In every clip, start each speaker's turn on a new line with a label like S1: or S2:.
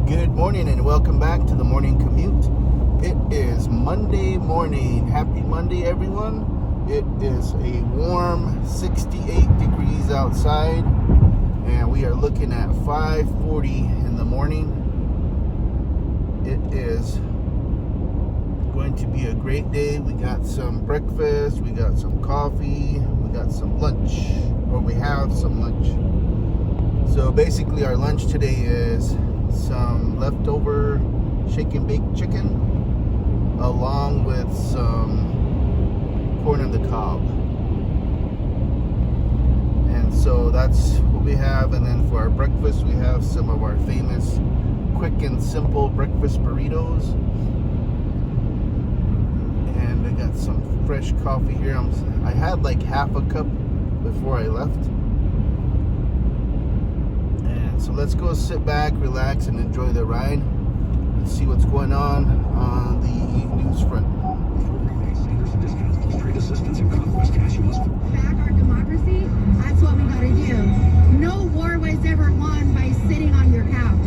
S1: Good morning and welcome back to the Morning Commute. It is Monday morning. Happy Monday, everyone. It is a warm 68 degrees outside, and we are looking at 5:40 in the morning. It is going to be a great day. We got some breakfast, we got some coffee, we got some lunch, or we have some lunch. So basically our lunch today is some leftover shake and bake chicken along with some corn on the cob. And so that's what we have. And then for our breakfast, we have some of our famous quick and simple breakfast burritos. And I got some fresh coffee here. I had like half a cup before I left. So let's go sit back, relax, and enjoy the ride and see what's going on the news front.
S2: Back our democracy, that's what we gotta do. No war was ever won by sitting on your couch.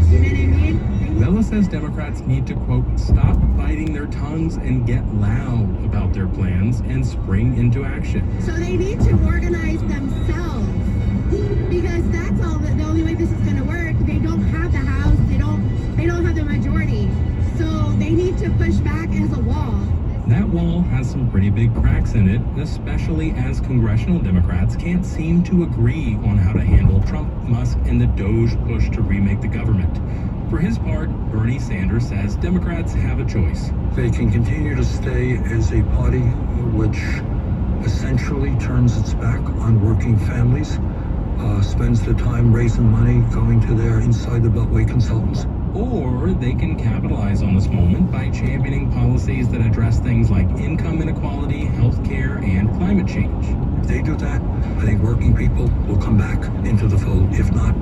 S2: You know what I mean?
S3: Vela says Democrats need to, quote, stop biting their tongues and get loud about their plans and spring into action.
S2: So they need to organize themselves. Because that's all the only way this is going to work. They don't have the House. They don't have the majority. So they need to push back as a wall.
S3: That wall has some pretty big cracks in it, especially as congressional Democrats can't seem to agree on how to handle Trump, Musk, and the DOJ push to remake the government. For his part, Bernie Sanders says Democrats have a choice.
S4: They can continue to stay as a party which essentially turns its back on working families, spends their time raising money, going to their inside the Beltway consultants.
S3: Or they can capitalize on this moment by championing policies that address things like income inequality, healthcare, and climate change.
S4: If they do that, I think working people will come back into the fold. If not,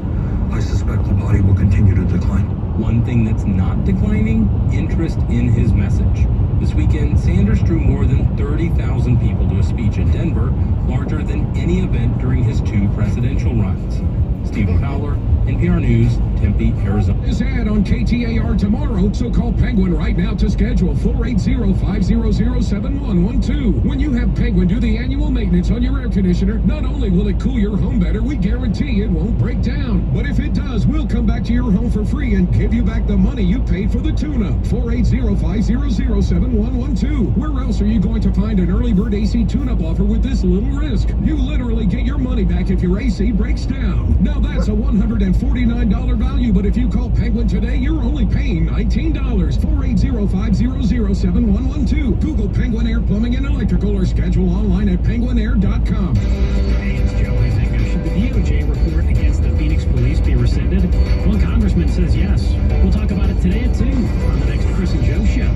S4: I suspect the party will continue to decline.
S3: One thing that's not declining, interest in his message. This weekend, Sanders drew more than 30,000 people to a speech in Denver, larger than any event during his two presidential runs. Stephen Fowler, NPR News, Tempe, Arizona.
S5: This ad on KTAR tomorrow, so call Penguin right now to schedule 480-500-7112. When you have Penguin do the annual maintenance on your air conditioner, not only will it cool your home better, we guarantee it won't break down. But if it does, we'll come back to your home for free and give you back the money you paid for the tune-up. 480-500-7112. Where else are you going to find an early bird AC tune-up offer with this little risk? You literally get your money back if your AC breaks down. Now that's a $149 value, but if you call Penguin today, you're only paying $19. 480-500-7112. Google Penguin Air Plumbing and Electrical or schedule online at penguinair.com.
S6: Hey, it's Joe. I think should the DOJ report against the Phoenix police be rescinded? One congressman says yes. We'll talk about it today at 2 on the next Chris and Joe Show.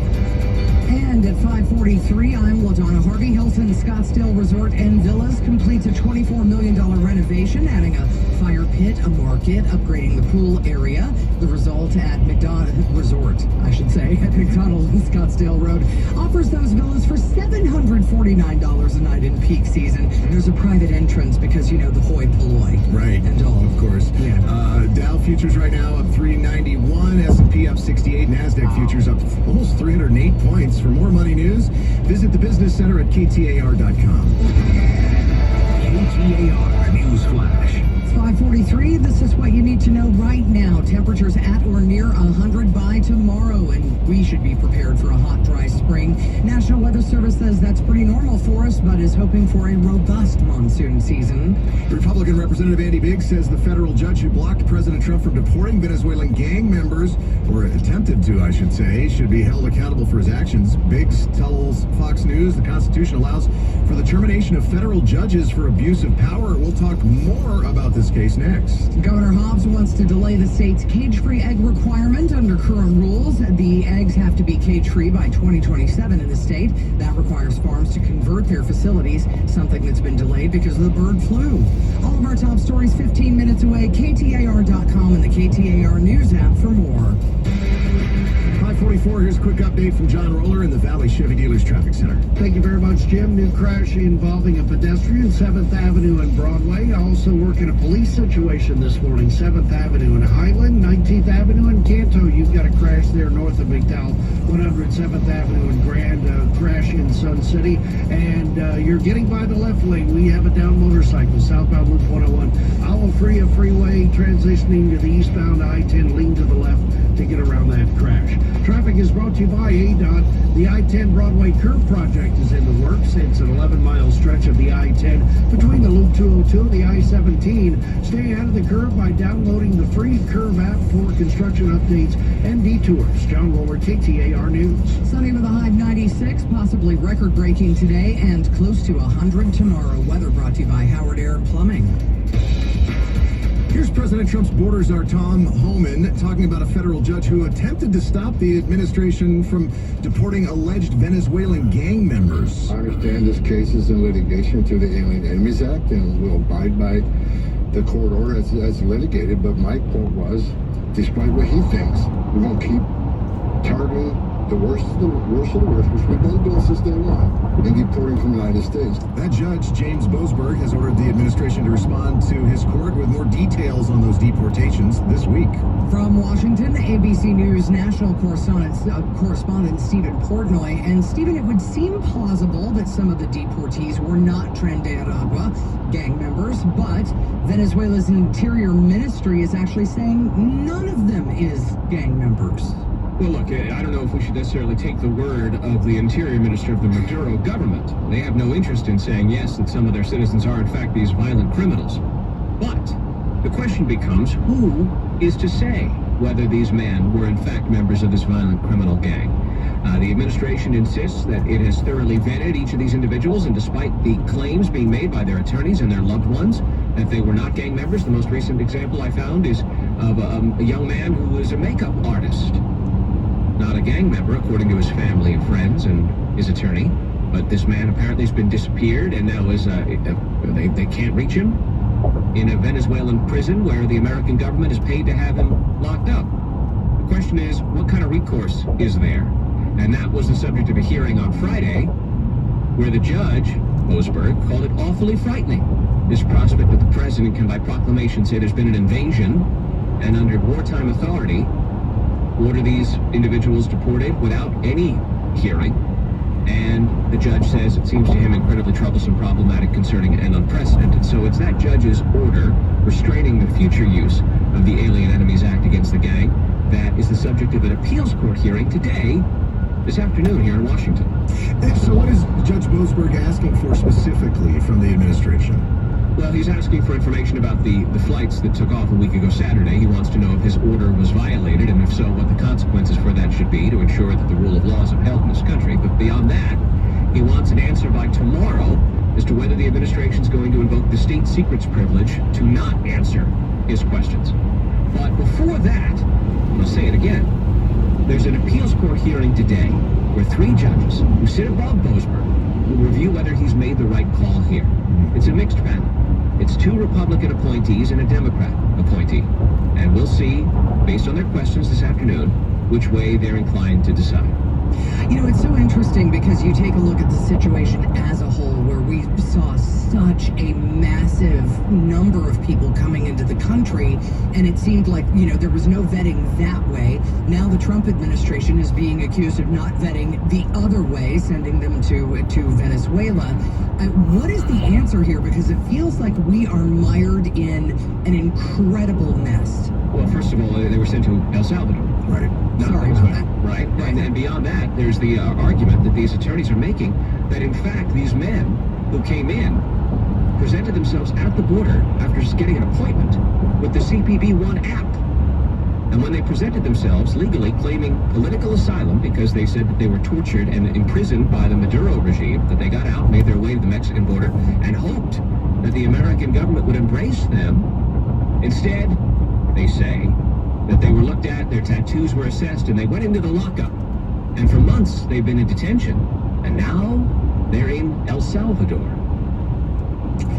S7: And at 5:43, I'm LaDonna Harvey. Hilton Scottsdale Resort and Villas completes a $24 million renovation, adding a fire pit, a market, upgrading the pool area. The result at McDonald Resort, I should say, at McDonald and Scottsdale Road, offers those villas for $749 a night in peak season. There's a private entrance because, you know, the hoi polloi.
S8: Right.
S7: And all.
S8: Of course.
S7: Yeah.
S8: Dow futures right now up 391, S&P up 68, NASDAQ futures up almost 308 points. For more money news, visit the Business Center at KTAR.com.
S6: KTAR News Flash.
S7: 5:43, this is what you need to know right now. Temperatures at or near 100 by tomorrow, and we should be prepared for a hot, dry spring. National Weather Service says that's pretty normal for us, but is hoping for a robust monsoon season.
S8: Republican Representative Andy Biggs says the federal judge who blocked President Trump from deporting Venezuelan gang members, or attempted to, I should say, should be held accountable for his actions. Biggs tells Fox News the Constitution allows for the termination of federal judges for abuse of power. We'll talk more about this case next.
S7: Governor Hobbs wants to delay the state's cage-free egg requirement under current rules. The eggs have to be cage-free by 2027 in the state. That requires farms to convert their facilities, something that's been delayed because of the bird flu. All of our top stories 15 minutes away. KTAR.com and the KTAR News app for more.
S8: 544, here's a quick update from John Roller in the Valley Chevy Dealers Traffic Center.
S9: Thank you very much, Jim. New crash involving a pedestrian, 7th Avenue and Broadway. Also working a police situation this morning, 7th Avenue and Highland, 19th Avenue and Canto, you've got a crash there north of McDowell, 107th Avenue and Grand, crash in Sun City. And you're getting by the left lane. We have a down motorcycle, southbound Loop 101. Alafria Freeway, transitioning to the eastbound I-10, lean to the left to get around that crash. Traffic is brought to you by ADOT. The I-10 Broadway Curve Project is in the works. It's an 11-mile stretch of the I-10 between the Loop 202 and the I-17. Stay out of the curve by downloading the free Curve app for construction updates and detours. John Roller, KTAR News.
S7: Sunny with a high of 96, possibly record-breaking today, and close to 100 tomorrow. Weather brought to you by Howard Air and Plumbing.
S8: Here's President Trump's border czar Tom Homan talking about a federal judge who attempted to stop the administration from deporting alleged Venezuelan gang members.
S10: I understand this case is in litigation through the Alien Enemies Act and will abide by the court order as litigated, but my point was, despite what he thinks, we're going to keep targeting the worst of the worst, which we've been doing since day one, and deporting from the United States.
S8: That judge, James Boasberg, has ordered the administration to respond to his court with more details on those deportations this week.
S7: From Washington, ABC News national correspondent Stephen Portnoy. And Stephen, it would seem plausible that some of the deportees were not Trinidad gang members, but Venezuela's Interior Ministry is actually saying none of them is gang members.
S11: Well, look, I don't know if we should necessarily take the word of the Interior Minister of the Maduro government. They have no interest in saying, yes, that some of their citizens are, in fact, these violent criminals. But the question becomes, who is to say whether these men were, in fact, members of this violent criminal gang? The administration insists that it has thoroughly vetted each of these individuals, and despite the claims being made by their attorneys and their loved ones that they were not gang members, the most recent example I found is of a young man who was a makeup artist. Not a gang member, according to his family and friends and his attorney, but this man apparently has been disappeared and now is they can't reach him in a Venezuelan prison where the American government is paid to have him locked up. The question is, what kind of recourse is there? And that was the subject of a hearing on Friday where the judge, Boasberg, called it awfully frightening. This prospect that the president can by proclamation say there's been an invasion and under wartime authority order these individuals deported without any hearing. And the judge says it seems to him incredibly troublesome, problematic, concerning, and unprecedented. So it's that judge's order restraining the future use of the Alien Enemies Act against the gang that is the subject of an appeals court hearing today, this afternoon here in Washington.
S8: So what is Judge Boasberg asking for specifically from the administration?
S11: Well, he's asking for information about the flights that took off a week ago Saturday. He wants to know if his order was violated, and if so, what the consequences for that should be to ensure that the rule of law is upheld in this country. But beyond that, he wants an answer by tomorrow as to whether the administration is going to invoke the state secrets privilege to not answer his questions. But before that, I'll say it again, there's an appeals court hearing today where 3 judges who sit above Boasberg will review whether he's made the right call here. It's a mixed panel. It's 2 Republican appointees and a Democrat appointee. And we'll see, based on their questions this afternoon, which way they're inclined to decide.
S7: You know, it's so interesting because you take a look at the situation as a whole where we saw such a massive number of people coming into the country, and it seemed like, you know, there was no vetting that way. Now the Trump administration is being accused of not vetting the other way, sending them to Venezuela. What is the answer here? Because it feels like we are mired in an incredible mess.
S11: Well, first of all, they were sent to El Salvador.
S8: Right.
S7: Sorry about that.
S11: Right. And beyond that, there's the argument that these attorneys are making that, in fact, these men who came in presented themselves at the border after just getting an appointment with the CPB-1 app. And when they presented themselves legally claiming political asylum because they said that they were tortured and imprisoned by the Maduro regime, that they got out, made their way to the Mexican border, and hoped that the American government would embrace them, instead, they say that they were looked at, their tattoos were assessed, and they went into the lockup. And for months, they've been in detention. And now, they're in El Salvador.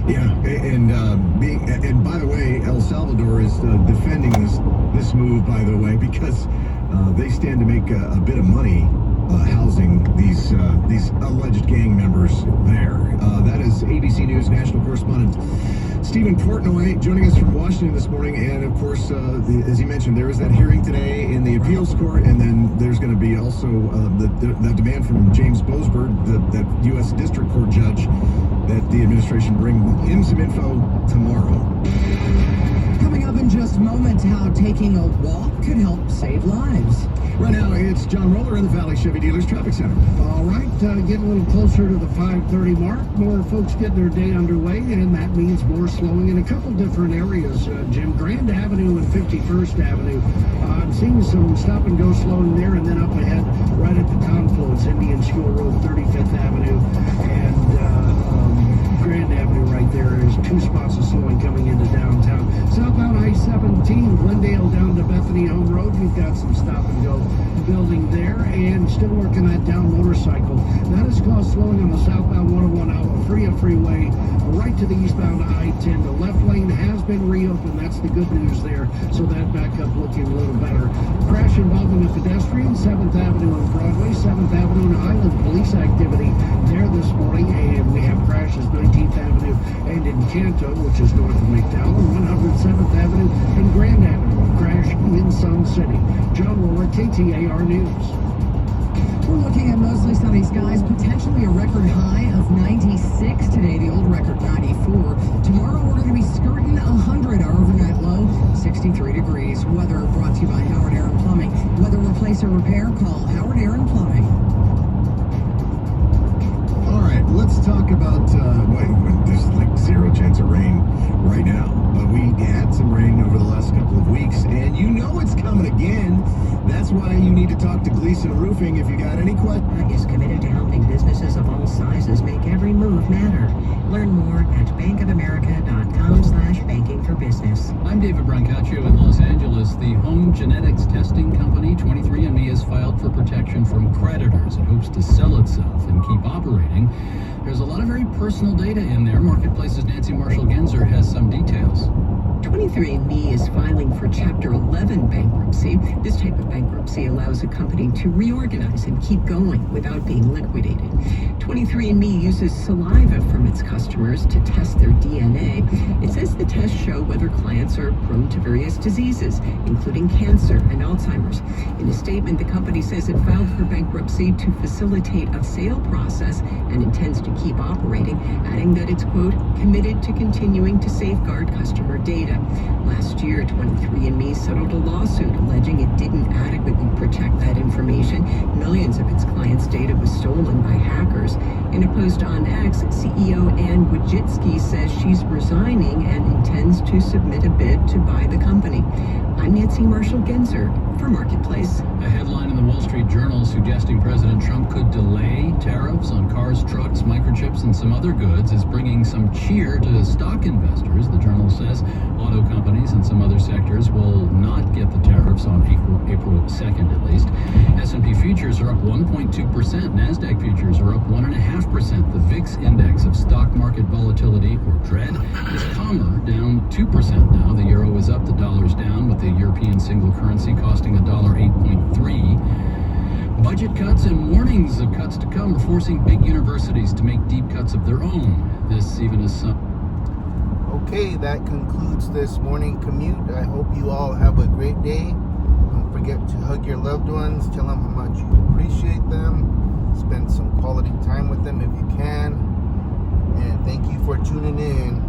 S8: Yeah, and by the way, El Salvador is defending this move, by the way, because they stand to make a bit of money housing these alleged gang members there. That is ABC News national correspondent Stephen Portnoy joining us from Washington this morning. And of course, as he mentioned, there is that hearing today in the appeals court, and then there's going to be also the demand from James Boasberg, that U.S. District Court judge, that the administration bring him some info tomorrow.
S7: Coming up in just moments, how taking a walk could help save lives.
S8: Right now, it's John Roller in the Valley Chevy Dealers Traffic Center.
S9: All right, getting a little closer to the 5:30 mark. More folks getting their day underway, and that means more slowing in a couple different areas. Jim, Grand Avenue and 51st Avenue. I'm seeing some stop and go slowing there, and then up ahead, right at the confluence, Indian School Road, 35th Avenue, and Grand Avenue right there is 2 spots of slowing coming into downtown. Southbound I-17, Glendale down to Bethany Home Road. You've got some stop and go building there, and still working that down motorcycle. That is caused slowing on the southbound 101 Alafria Freeway right to the eastbound I-10. The left lane has been reopened. That's the good news there. So that backup looking a little better. Crash involving a pedestrian, 7th Avenue and Broadway, 7th Avenue and Highland. Police activity there this morning, and we have crashes 19th Avenue and in Canto, which is north of McDowell, and 107th Avenue and Grand Avenue. Crash in Sun City. John Roller, KTAR News.
S7: We're looking at mostly sunny skies, potentially a record high of 96 today, the old record 94. Tomorrow we're going to be skirting 100, our overnight low 63 degrees. Weather brought to you by Howard Aaron Plumbing. Whether replace or repair, call Howard Aaron Plumbing.
S8: All right, let's talk about, there's like 0 chance of rain right now. But we had some rain over the last couple of weeks, and you know it's coming again. That's why you need to talk to Gleason Roofing if you got any questions.
S12: Is committed to helping businesses of all sizes make every move matter. Learn more at bankofamerica.com/banking for business.
S13: I'm David Brancaccio in Los Angeles. The home genetics testing company 23andMe has filed for protection from creditors. It hopes to sell itself and keep operating. There's a lot of very personal data in there. Marketplace's Nancy Marshall-Genzer has some details.
S12: 23andMe is filing for Chapter 11 bankruptcy. This type of bankruptcy allows a company to reorganize and keep going without being liquidated. 23andMe uses saliva from its customers to test their DNA. It says the tests show whether clients are prone to various diseases, including cancer and Alzheimer's. In a statement, the company says it filed for bankruptcy to facilitate a sale process and intends to keep operating, adding that it's, quote, committed to continuing to safeguard customer data. Last year, 23andMe settled a lawsuit alleging it didn't adequately protect that information. Millions of its clients' data was stolen by hackers. In a post on X, CEO Ann Wojcicki says she's resigning and intends to submit a bid to buy the company. I'm Nancy Marshall-Genzer for Marketplace.
S13: A headline in the Wall Street Journal suggesting President Trump could delay tariffs on cars, trucks, microchips, and some other goods is bringing some cheer to stock investors. The journal says auto companies and some other sectors will not get the tariffs on April 2nd at least. S&P futures are up 1.2%. NASDAQ futures are up 1.5%. The VIX index of stock market volatility, or dread, is calmer, down 2% now. The euro is up, the dollar's down, with the European single currency costing $1.08.3. Budget cuts and warnings of cuts to come are forcing big universities to make deep cuts of their own. This even as some...
S1: Okay, that concludes this morning commute. I hope you all have a great day. Don't forget to hug your loved ones. Tell them how much you appreciate them. Spend some quality time with them if you can. And thank you for tuning in.